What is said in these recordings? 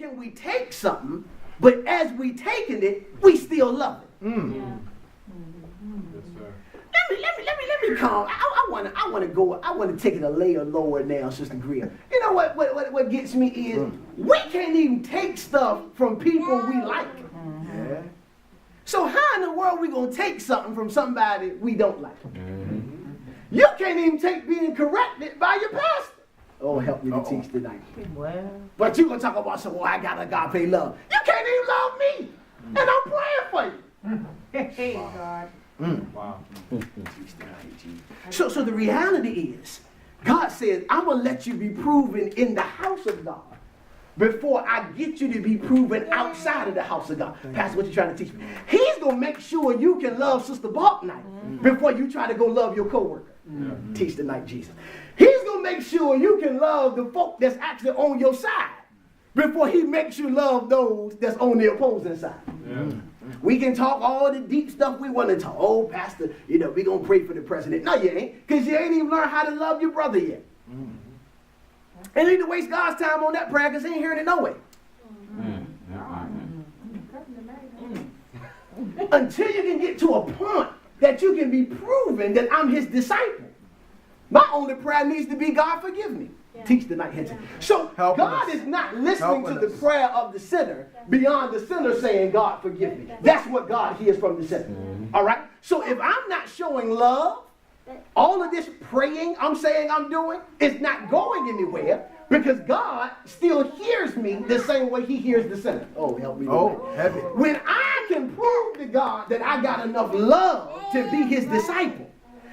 can we take something, but as we taking it, we still love it? Yeah. Let me come. I want to take it a layer lower now, Sister Greer. You know what gets me is we can't even take stuff from people we like. Yeah. So how in the world are we going to take something from somebody we don't like? You can't even take being corrected by your pastor. Oh, help me to teach tonight. Well. But you're going to talk about, so, I got agape love. You can't even love me. And I'm praying for you. Hey, God. Wow. So the reality is, God says, I'm going to let you be proven in the house of God before I get you to be proven outside of the house of God. Pastor, what you trying to teach me? He's going to make sure you can love Sister Bartnight before you try to go love your coworker. Teach tonight, Jesus. He's going to make sure you can love the folk that's actually on your side before he makes you love those that's on the opposing side. Yeah. We can talk all the deep stuff we want to talk. Oh, Pastor, we're going to pray for the president. No, you ain't, because you ain't even learned how to love your brother yet. And you need to waste God's time on that prayer because he ain't hearing it no way. Until you can get to a point that you can be proven that I'm his disciple. My only prayer needs to be, God, forgive me. Teach tonight, Hinton. So God is not listening to the prayer of the sinner beyond the sinner saying, God, forgive me. That's what God hears from the sinner. All right? So if I'm not showing love, all of this praying I'm saying I'm doing is not going anywhere because God still hears me the same way he hears the sinner. Oh, help me. Heavy. When I can prove to God that I got enough love to be his disciple,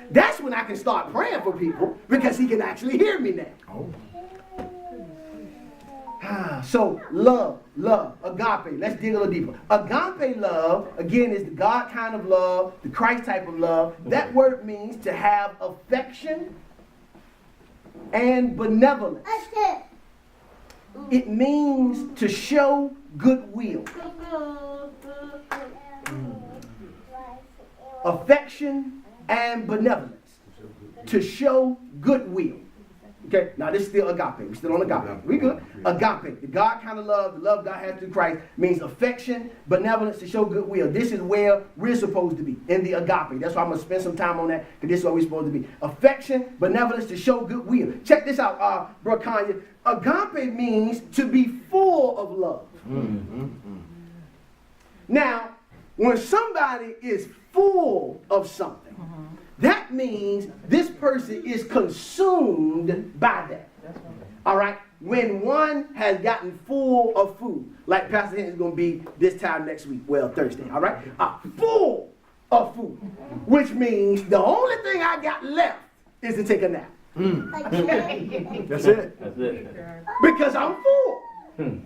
that's when I can start praying for people because he can actually hear me now. So love, agape. Let's dig a little deeper. Agape love, again, is the God kind of love, the Christ type of love. That word means to have affection and benevolence. It means to show goodwill. Affection and benevolence. To show goodwill. Okay, now this is still agape. We're still on agape. We good. Agape, the God kind of love, the love God has through Christ, means affection, benevolence, to show goodwill. This is where we're supposed to be, in the agape. That's why I'm going to spend some time on that, because this is where we're supposed to be. Affection, benevolence, to show goodwill. Check this out, Bro Kanye. Agape means to be full of love. Now, when somebody is full of something, that means this person is consumed by that. All right? When one has gotten full of food, like Pastor Hinton is going to be this time next week, well, Thursday, all right? Full of food, which means the only thing I got left is to take a nap. That's it. That's it. Because I'm full.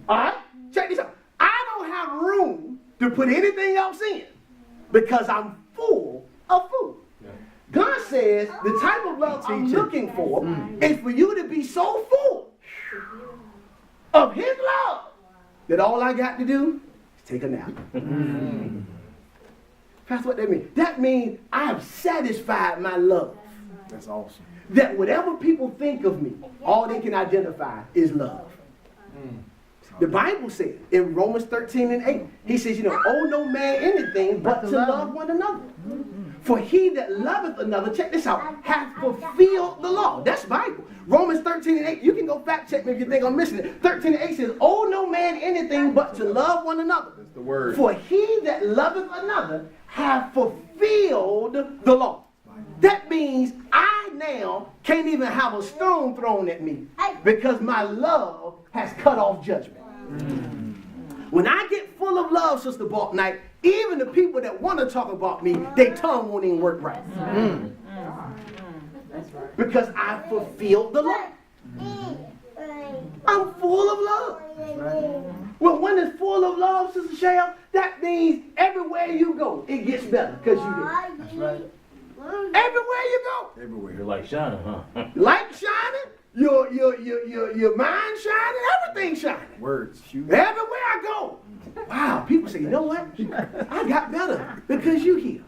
All right? Check this out. I don't have room to put anything else in because I'm full of food. God says the type of love I'm looking for is for you to be so full of his love that all I got to do is take a nap. That's what that means. That means I have satisfied my love. That's awesome. That whatever people think of me, all they can identify is love. The Bible says in Romans 13:8, he says, owe no man anything but to love one another. For he that loveth another, check this out, hath fulfilled the law. That's Bible. Romans 13:8, you can go fact check me if you think I'm missing it. 13:8 says, owe no man anything but to love one another. That's the word. For he that loveth another hath fulfilled the law. That means I now can't even have a stone thrown at me because my love has cut off judgment. When I get full of love, Sister Bartnight, even the people that want to talk about me, their tongue won't even work right. Because I fulfilled the law. I'm full of love. Well, when it's full of love, Sister Shell, that means everywhere you go, it gets better because you did. That's right. Everywhere you go. Everywhere. You're like shining, huh? Light shining, your mind shining, everything shining. Words. Everywhere I go. Wow, people say, you know what? I got better because you here.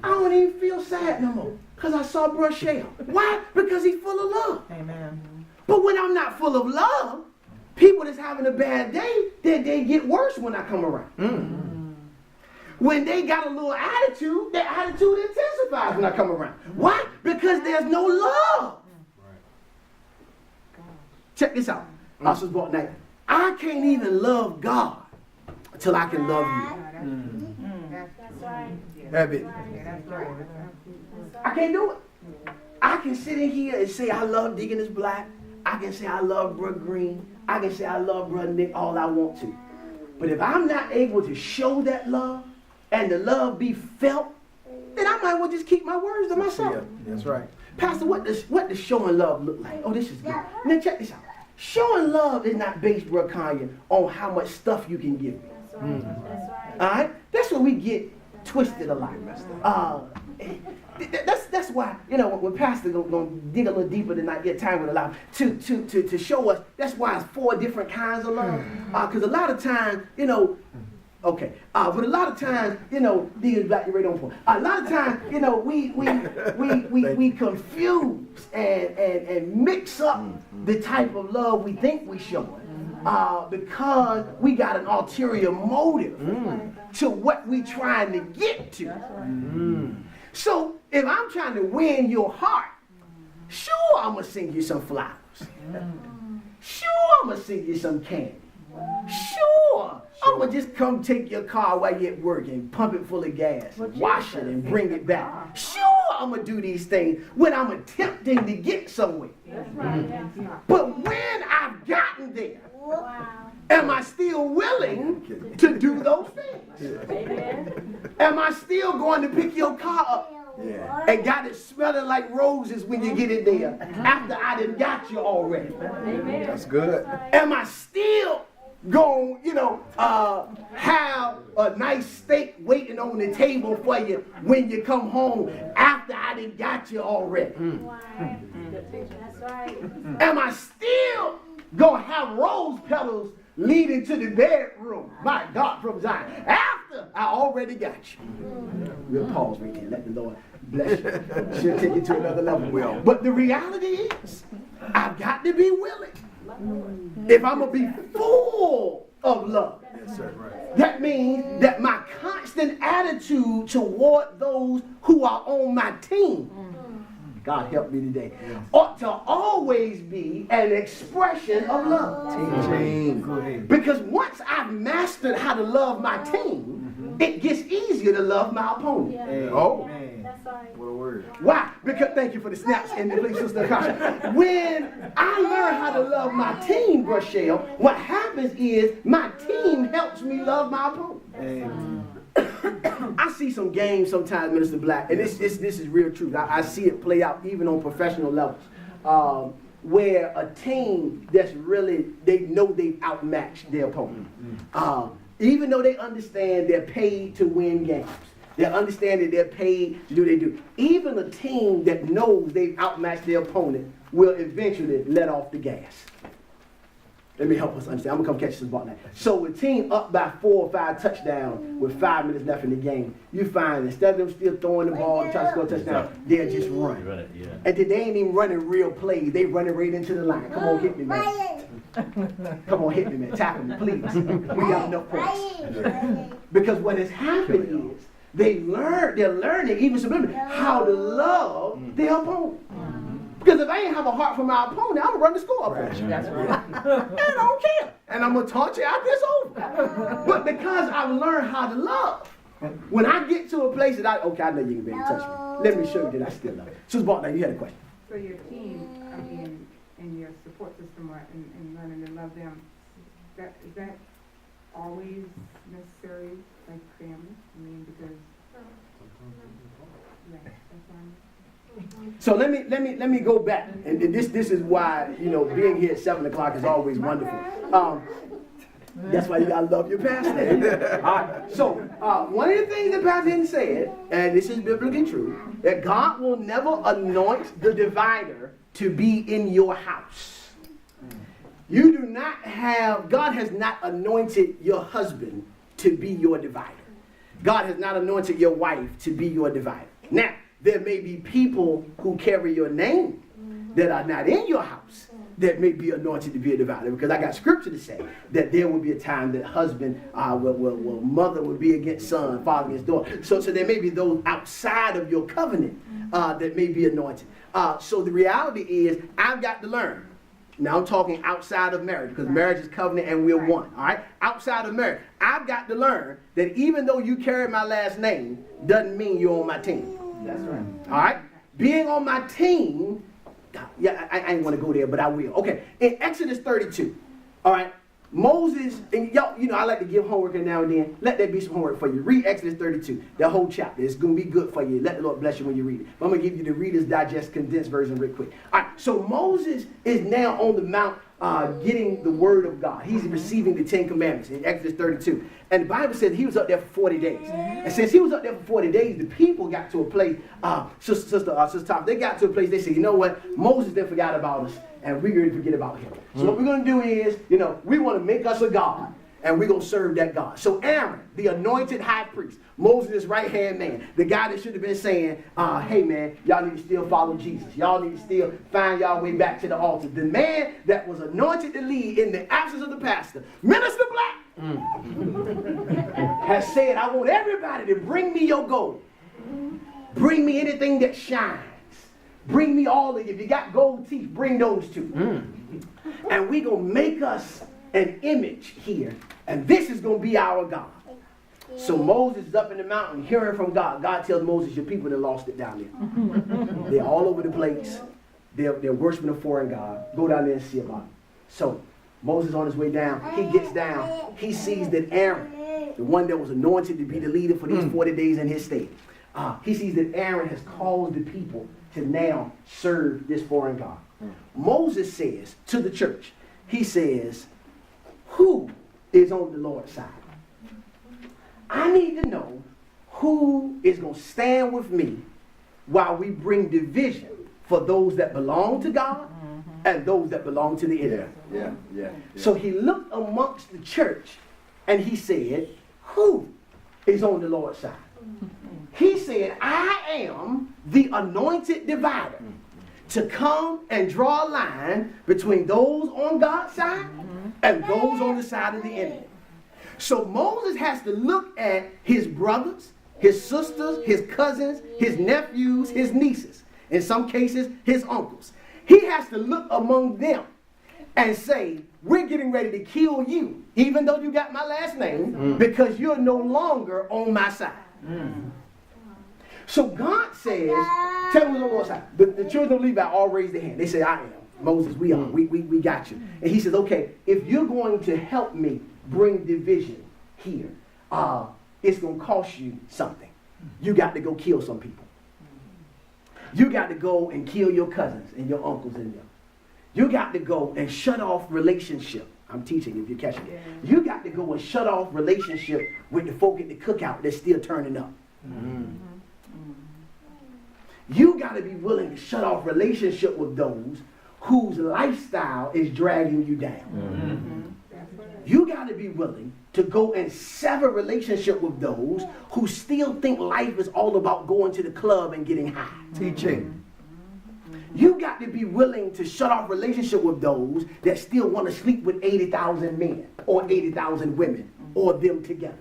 I don't even feel sad no more because I saw Bro Shell. Why? Because he's full of love. Amen. But when I'm not full of love, People that's having a bad day, they get worse when I come around. When they got a little attitude, their attitude intensifies when I come around. Why? Because there's no love. Check this out. I can't even love God until I can love you. That's right. Have it. I can't do it. I can sit in here and say I love Deaconess Black. I can say I love Brother Green. I can say I love Brother Nick all I want to. But if I'm not able to show that love and the love be felt, then I might well just keep my words to myself. That's right. Pastor, what does showing love look like? Oh, this is good. Now check this out. Showing love is not based, Brother Kanye, on how much stuff you can give me. That's right. That's right. All right? That's where we get twisted a lot. That's why, when Pastor gonna dig a little deeper than I get time with a lot to show us, that's why it's 4 different kinds of love. Because a lot of times, but a lot of times, these black, you're right on point. A lot of times, we confuse and mix up the type of love we think we showing. Because we got an ulterior motive to what we trying to get to. So if I'm trying to win your heart, sure I'm going to sing you some flowers. Sure I'm going to sing you some candy. Sure I'm going to just come take your car while you're at work and pump it full of gas and wash it and bring it back. Sure I'm going to do these things when I'm attempting to get somewhere. But when I've gotten there, am I still willing to do those things? Am I still going to pick your car up and got it smelling like roses when you get it there after I done got you already? That's good. Am I still going, have a nice steak waiting on the table for you when you come home after I done got you already? That's right. Am I still gonna have rose petals leading to the bedroom? My God, from Zion. After I already got you. We'll pause right there. Let the Lord bless you. She'll take you to another level. But the reality is, I've got to be willing. If I'm gonna be full of love, that means that my constant attitude toward those who are on my team, God help me today, ought to always be an expression of love. Because once I've mastered how to love my team, it gets easier to love my opponent. That's right. What a word. Why? Because, thank you for the snaps and the please, Sister Akasha. When I learn how to love my team, Rochelle, what happens is my team helps me love my opponent. I see some games sometimes, Minister Black, and this is real truth. I see it play out even on professional levels, where a team that's really, they know they've outmatched their opponent. Even though they understand they're paid to win games. They understand that they're paid to do what they do. Even a team that knows they've outmatched their opponent will eventually let off the gas. Let me help us understand. I'm going to come catch this ball now. So a team up by 4 or 5 touchdowns with 5 minutes left in the game, you find instead of them still throwing the ball and trying to score a touchdown, they'll just run. And then they ain't even running real plays. They running right into the line. Come on, hit me, man. Come on, hit me, man. Tackle me, please. We got enough points. Because what has happened is they're learning, even subliminally, how to love their opponent. Because if I ain't have a heart for my opponent, I'm going to run the score up on you. That's right. And I don't care. And I'm going to taunt you after it's over. But because I've learned how to love, when I get to a place that I know you can be able to touch me. Let me show you that I still love you. Susan Barton, you had a question. So your team, and your support system and learning to love them, is that always necessary, like family? Because that's fine. So let me go back, and this is why being here at 7 o'clock is always wonderful. That's why you gotta love your pastor. All right. So one of the things that Pastor Hinton said, and this is biblically true, that God will never anoint the divider to be in your house. You do not have, God has not anointed your husband to be your divider. God has not anointed your wife to be your divider. Now, there may be people who carry your name that are not in your house, that may be anointed to be a divider, because I got scripture to say that there will be a time that husband will mother will be against son, father against daughter. So there may be those outside of your covenant that may be anointed. So the reality is, I've got to learn. Now I'm talking outside of marriage, because marriage is covenant and we're one. All right, outside of marriage, I've got to learn that even though you carry my last name, doesn't mean you're on my team. That's right. All right, being on my team. Yeah, I ain't want to go there, but I will. Okay, in Exodus 32, all right, Moses, and y'all, you know, I like to give homework every now and then. Let that be some homework for you. Read Exodus 32, the whole chapter. It's going to be good for you. Let the Lord bless you when you read it. But I'm going to give you the Reader's Digest condensed version real quick. All right, so Moses is now on the mount getting the word of God. He's receiving the 10 Commandments in Exodus 32. And the Bible says he was up there for 40 days. And since he was up there for 40 days, the people got to a place, Sister Top, they got to a place, they said, you know what, Moses then forgot about us, and we're going to forget about him. So what we're going to do is, you know, we want to make us a God, and we're going to serve that God. So Aaron, the anointed high priest, Moses' right-hand man, the guy that should have been saying, hey man, y'all need to still follow Jesus. Y'all need to still find y'all way back to the altar. The man that was anointed to lead in the absence of the pastor, Minister Black, has said, I want everybody to bring me your gold. Bring me anything that shines. Bring me all of it. If you got gold teeth, bring those too. And we're going to make us an image here. And this is going to be our God. So Moses is up in the mountain hearing from God. God tells Moses, your people that lost it down there. They're all over the place. They're worshiping a foreign God. Go down there and see about it. So Moses on his way down. He gets down. He sees that Aaron, the one that was anointed to be the leader for these 40 days in his state, he sees that Aaron has called the people to now serve this foreign God. Moses says to the church, he says, who is on the Lord's side? I need to know who is going to stand with me while we bring division for those that belong to God and those that belong to the enemy. Yeah. So he looked amongst the church and he said, who is on the Lord's side? He said, I am the anointed divider to come and draw a line between those on God's side and those on the side of the enemy. So Moses has to look at his brothers, his sisters, his cousins, his nephews, his nieces, in some cases, his uncles. He has to look among them and say, we're getting ready to kill you, even though you got my last name, because you're no longer on my side. So God says, tell me on the Lord's side. The children of Levi all raised their hand. They say, I am. Moses, we are. We got you. And he says, okay, if you're going to help me bring division here, it's going to cost you something. You got to go kill some people. You got to go and kill your cousins and your uncles and them. You got to go and shut off relationship. I'm teaching if you're catching it. You got to go and shut off relationship with the folk at the cookout that's still turning up. You got to be willing to shut off relationship with those whose lifestyle is dragging you down. You got to be willing to go and sever relationship with those who still think life is all about going to the club and getting high. Teaching. You got to be willing to shut off relationship with those that still want to sleep with 80,000 men or 80,000 women or them together.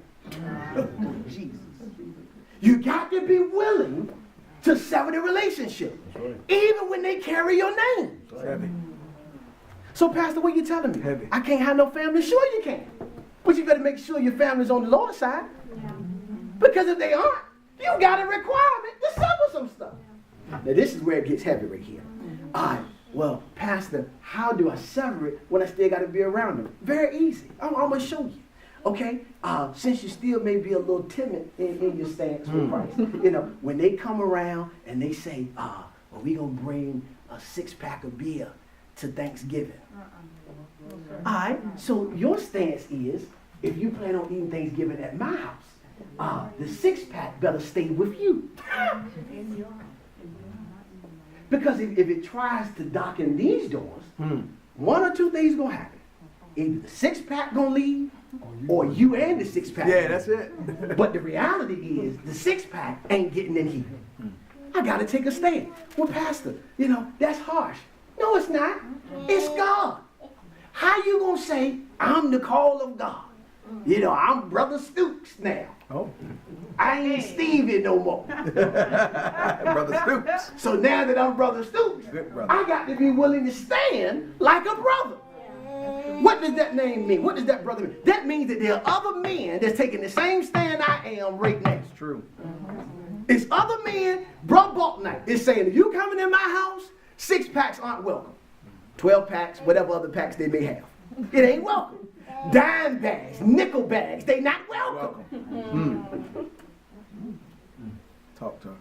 Jesus. You got to be willing to sever the relationship, even when they carry your name. Heavy. So, Pastor, what you telling me? Heavy. I can't have no family. Sure you can. But you better make sure your family's on the Lord's side. Because if they aren't, you got a requirement to sever some stuff. Now, this is where it gets heavy right here. All right, well, Pastor, how do I sever it when I still got to be around them? Very easy. I'm going to show you. Okay? Since you still may be a little timid in your stance with Christ, you know, when they come around and they say, well, we're going to bring a 6-pack of beer to Thanksgiving. All right, so your stance is, if you plan on eating Thanksgiving at my house, the 6-pack better stay with you. Because if it tries to dock in these doors, one or two things going to happen. Either the 6-pack going to leave, or you and the 6-pack. Yeah, that's it. But the reality is, the 6-pack ain't getting in here. I got to take a stand. Well, Pastor, you know, that's harsh. No, it's not. It's God. How you going to say, I'm the call of God? You know, I'm Brother Stoops now. Oh. I ain't Stevie no more. Brother Stoops. So now that I'm Brother Stoops, Good brother. I got to be willing to stand like a brother. What does that name mean? What does that brother mean? That means that there are other men that's taking the same stand I am right now. It's true. It's other men, Brother Baltnight is saying, if you coming in my house, 6-packs aren't welcome. 12 packs, whatever other packs they may have. It ain't welcome. Dime bags, nickel bags, they not welcome. Talk to her.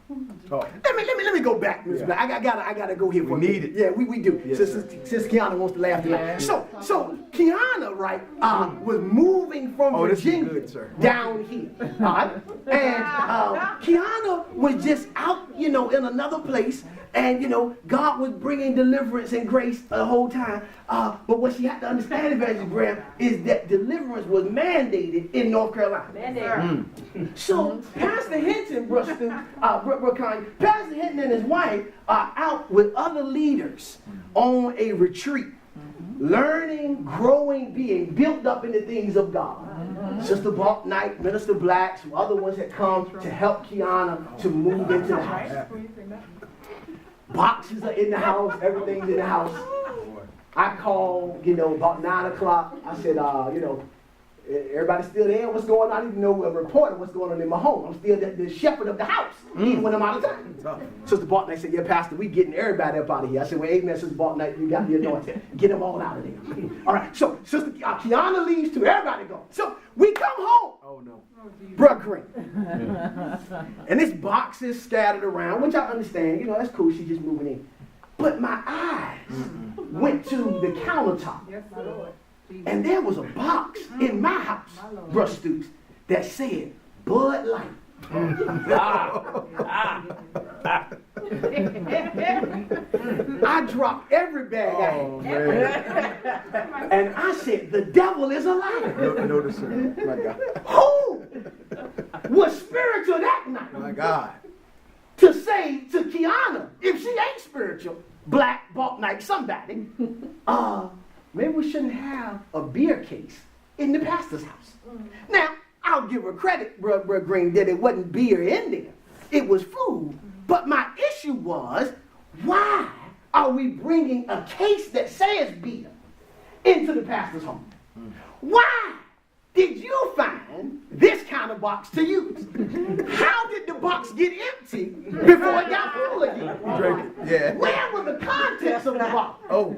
Talk. Let me go back, Mr. Black. I gotta go here for a We need minute. it. Yeah, we do. Yes, Since Kiana wants to laugh tonight. So Kiana, right, was moving from Oh, this is Virginia good, sir. down here. All right? And Kiana was just out, you know, in another place. And, you know, God was bringing deliverance and grace the whole time. But what she had to understand, Evangelist Graham, is that deliverance was mandated in North Carolina. So Pastor Hinton, Pastor Hinton and his wife are out with other leaders on a retreat, learning, growing, being built up in the things of God. Sister Baltnight, Minister Black, some other ones had come to help Kiana to move into the house. Boxes are in the house, everything's in the house. I called, you know, about 9 o'clock. I said, you know, everybody still there? What's going on? I didn't know a report of what's going on in my home. I'm still the shepherd of the house, even when I'm out of town. Sister Baltnight said, yeah, Pastor, we getting everybody up out of here. I said, well, amen, Sister Baltnight, you got the anointing. Get them all out of there. All right, so Sister Kiana leaves too. Everybody go. So we come home. Oh, no. Bruh Green. And this box is scattered around, which I understand. You know, that's cool. She's just moving in. But my eyes went to the countertop. Yes, my Lord. Jesus. And there was a box in my house, Bruh Stoops, that said Bud Light. I dropped every bag I Oh, had. man. And I said, the devil is a liar. Notice her. My God. Who was spiritual that night My God. to say to Kiana, if she ain't spiritual, Black, Baltnight, somebody, maybe we shouldn't have a beer case in the pastor's house. Now, I'll give her credit, Bruh Green, that it wasn't beer in there. It was food. But my issue was, why are we bringing a case that says beer into the pastor's home? Why did you find this kind of box to use? How did the box get empty before it got full again? Drink it. Yeah. Where were the contents of the box? Oh.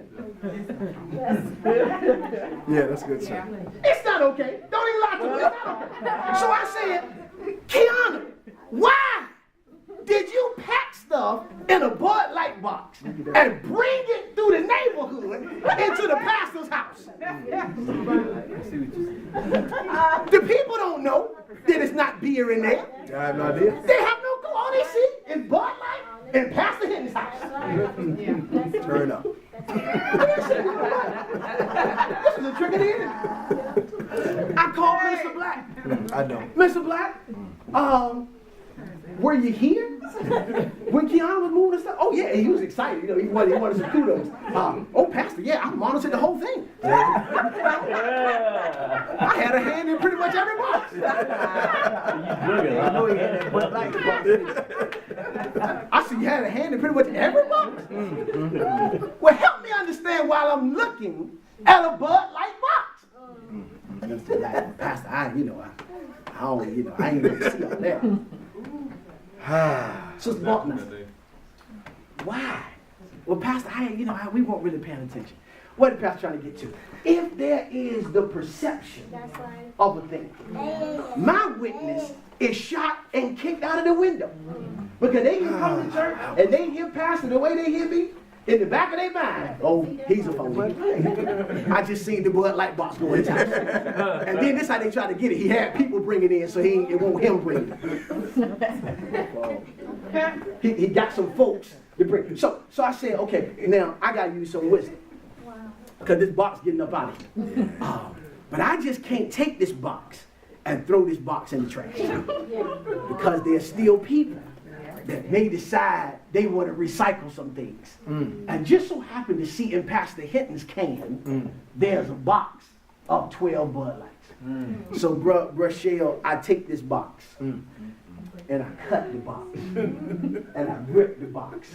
Yeah, that's good, sir. It's not okay. Don't even lie to me. It's not okay. So I said, Kiana, why did you pack stuff in a Bud Light box and bring it through the neighborhood into the pastor's house? The people don't know that it's not beer in there. I have no idea. They have no clue. All they see is Bud Light in Pastor Hinton's house. Turn up. This is a trick of the enemy. I called Mr. Black. I know. Mr. Black, were you here when Kiana was moving and stuff? Oh yeah, he was excited. You know, he wanted some kudos. Oh, Pastor, yeah, I monitored the whole thing. I had a hand in pretty much every box. I know he had that Bud Light box. I said you had a hand in pretty much every box. Well, help me understand while I'm looking at a Bud Light box. Mr. Black, Pastor, I ain't gonna see all that. Sister Baltnight, why? Well, Pastor, we weren't really paying attention. What is Pastor trying to get to? If there is the perception of a thing, my witness is shot and kicked out of the window. Because they can come to church and they hear Pastor the way they hear me. In the back of their mind, oh, he's a phony. I just seen the Bud Light box going down. And then this how they try to get it. He had people bring it in, so it won't him bring it. He got some folks to bring it. So I said, okay, now I got to use some wisdom. Because this box getting up out of here. But I just can't take this box and throw this box in the trash. Because there's still people that may decide they want to recycle some things. And just so happened to see in Pastor Hinton's can, there's a box of 12 Bud Lights. So, bruh Shell, I take this box and I cut the box and I rip the box.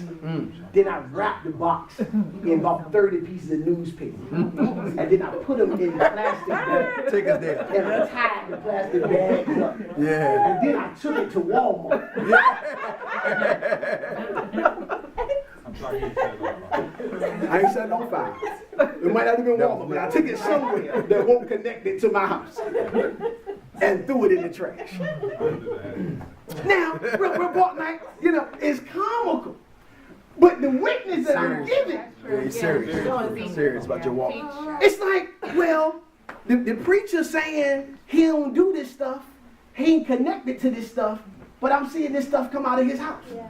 Then I wrap the box in about 30 pieces of newspaper. And then I put them in plastic bags. Take us there. And I tied the plastic bags up. Yeah. And then I took it to Walmart. I'm sorry, you said that. I ain't set it on fire. It might not have been Walmart, but I took it somewhere that won't connect it to my house. And threw it in the trash. Now, report night, is comical. But the witness that I'm giving, Very serious. Serious about your walk. it's like, well, the preacher saying he don't do this stuff, he ain't connected to this stuff, but I'm seeing this stuff come out of his house. Yeah.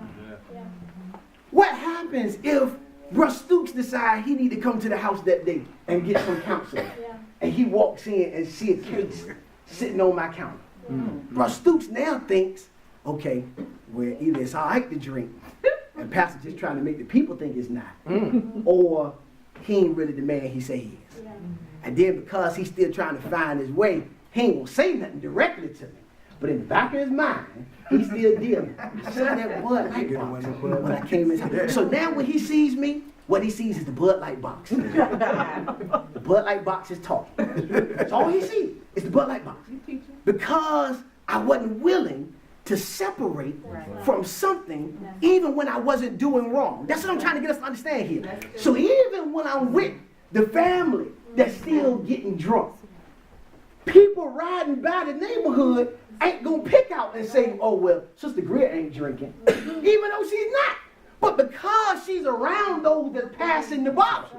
What happens if Russ Stooks decide he need to come to the house that day and get some counseling? Yeah. And he walks in and see a case sitting on my counter. Russ Stooks now thinks, okay, well, either it's all right to drink, and Pastor just trying to make the people think it's not, or he ain't really the man he say he is. Yeah. And then because he's still trying to find his way, he ain't gonna say nothing directly to me. But in the back of his mind, he's still dealing. I saw that Bud Light box when I came in. So now when he sees me, what he sees is the Bud Light box. The Bud Light box is talking. That's all he sees is the Bud Light box. Because I wasn't willing to separate from something even when I wasn't doing wrong. That's what I'm trying to get us to understand here. So even when I'm with the family that's still getting drunk, people riding by the neighborhood ain't gonna pick out and say, oh, well, Sister Greer ain't drinking, even though she's not. But because she's around those that passing the bottle,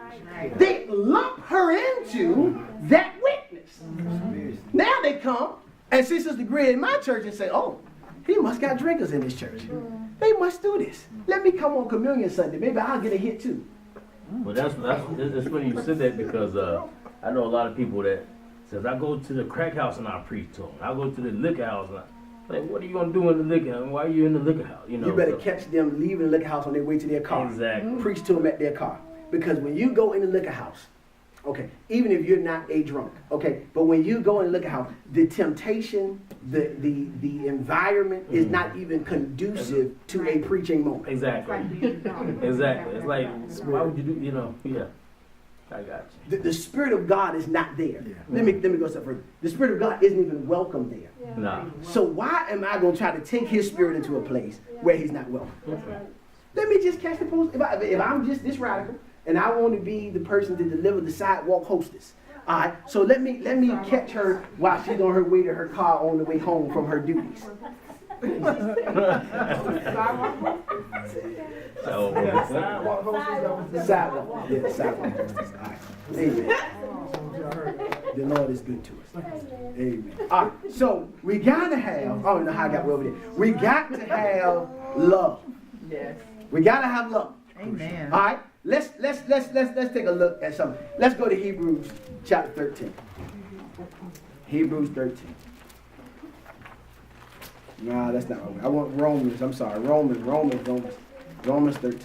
they lump her into that witness. Now they come and see Sister Greer in my church and say, oh, he must got drinkers in his church. They must do this. Let me come on Communion Sunday. Maybe I'll get a hit too. Well, that's funny you said that because I know a lot of people that says I go to the crack house and I preach to them. I go to the liquor house and like, what are you gonna do in the liquor house? Why are you in the liquor house? You better catch them leaving the liquor house on their way to their car. Exactly. Preach to them at their car. Because when you go in the liquor house, okay, even if you're not a drunk, okay, but when you go in the liquor house, the temptation, the environment is not even conducive to a preaching moment. Exactly. Exactly. It's like, why would you do, yeah. I got you. The Spirit of God is not there. Let me go a step further. The Spirit of God isn't even welcome there. Yeah. Nah. So why am I going to try to take His Spirit into a place where He's not welcome? Let me just catch the post. If I'm just this radical and I want to be the person to deliver the sidewalk hostess, all right. So let me catch her while she's on her way to her car on the way home from her duties. Sidewalk hostess. Yeah, sidewalk hostess. All right. Amen. The Lord is good to us. Amen. All right. So we gotta have. I don't know how I got over there. We got to have love. Yes. We gotta have love. Amen. All right. Let's take a look at something. Let's go to Hebrews chapter 13. Hebrews 13. No, that's not right. I want Romans. I'm sorry. Romans 13.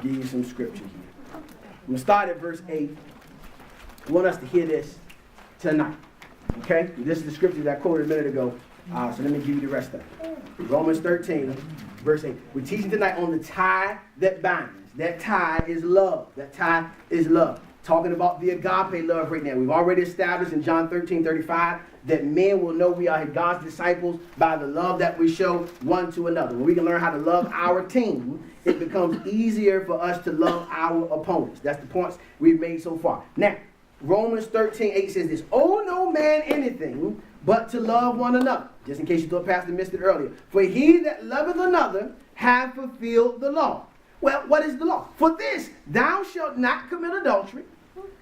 Give you some scripture here. I'm going to start at verse 8. I want us to hear this tonight. Okay? This is the scripture that I quoted a minute ago. So let me give you the rest of it. Romans 13, verse 8. We're teaching tonight on the tie that binds. That tie is love. That tie is love. Talking about the agape love right now. We've already established in John 13:35 that men will know we are God's disciples by the love that we show one to another. When we can learn how to love our team, it becomes easier for us to love our opponents. That's the points we've made so far. Now, Romans 13:8 says this: owe no man anything but to love one another. Just in case you thought Pastor missed it earlier. For he that loveth another hath fulfilled the law. Well, what is the law? For this, thou shalt not commit adultery.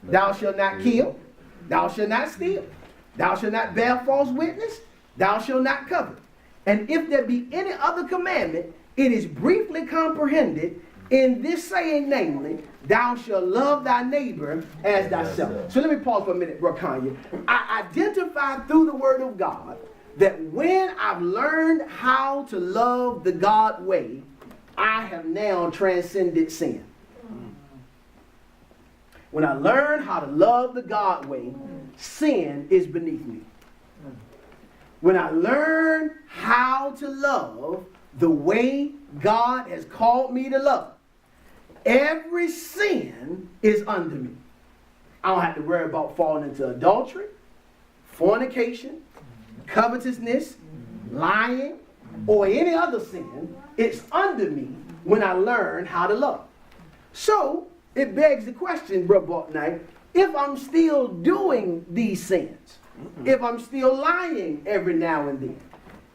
Thou shalt not kill. Thou shalt not steal. Thou shalt not bear false witness. Thou shalt not covet. And if there be any other commandment, it is briefly comprehended in this saying, namely, thou shalt love thy neighbor as thyself. So let me pause for a minute, Bro Kanye. I identify through the word of God that when I've learned how to love the God way, I have now transcended sin. When I learn how to love the God way, sin is beneath me. When I learn how to love the way God has called me to love, every sin is under me. I don't have to worry about falling into adultery, fornication, covetousness, lying, or any other sin. It's under me when I learn how to love. So, it begs the question, Brother Bartnight, if I'm still doing these sins, if I'm still lying every now and then,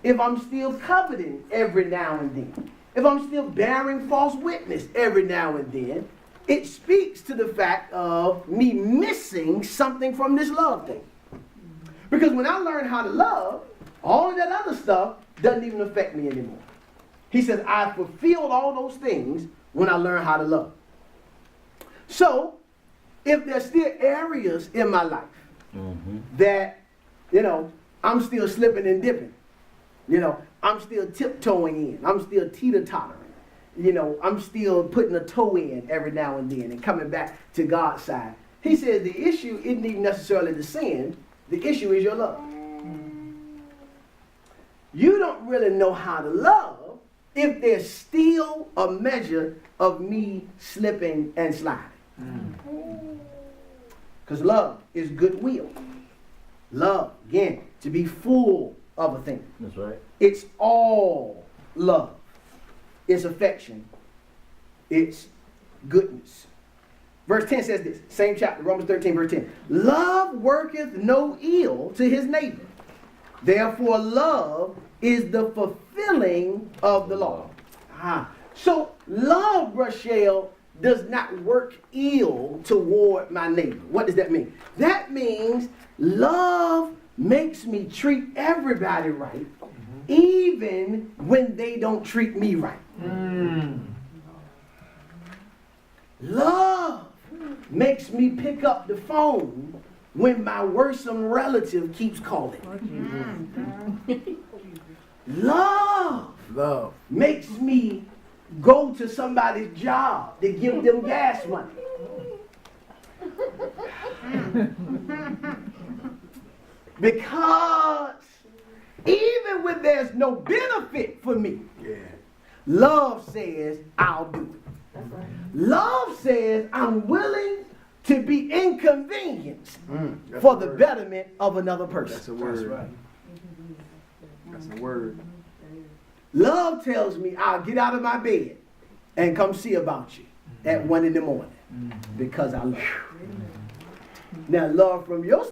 if I'm still coveting every now and then, if I'm still bearing false witness every now and then, it speaks to the fact of me missing something from this love thing. Because when I learn how to love, all of that other stuff doesn't even affect me anymore. He says, I fulfilled all those things when I learned how to love. So, if there's still areas in my life that, I'm still slipping and dipping, I'm still tiptoeing in, I'm still teeter-tottering, I'm still putting a toe in every now and then and coming back to God's side. He says the issue isn't even necessarily the sin, the issue is your love. You don't really know how to love if there's still a measure of me slipping and sliding. Because love is goodwill. Love, again, to be full of a thing. That's right. It's all love. It's affection. It's goodness. Verse 10 says this, same chapter, Romans 13, verse 10. Love worketh no ill to his neighbor. Therefore, love is the fulfilling of the law. So, love, Rochelle, does not work ill toward my neighbor. What does that mean? That means love makes me treat everybody right, even when they don't treat me right. Love makes me pick up the phone when my worrisome relative keeps calling. Love makes me go to somebody's job to give them gas money. Because even when there's no benefit for me, love says, I'll do it. Love says, I'm willing to be inconvenienced for the betterment of another person. That's a word. That's a word. Love tells me I'll get out of my bed and come see about you at 1 in the morning because I love you. Now, love from your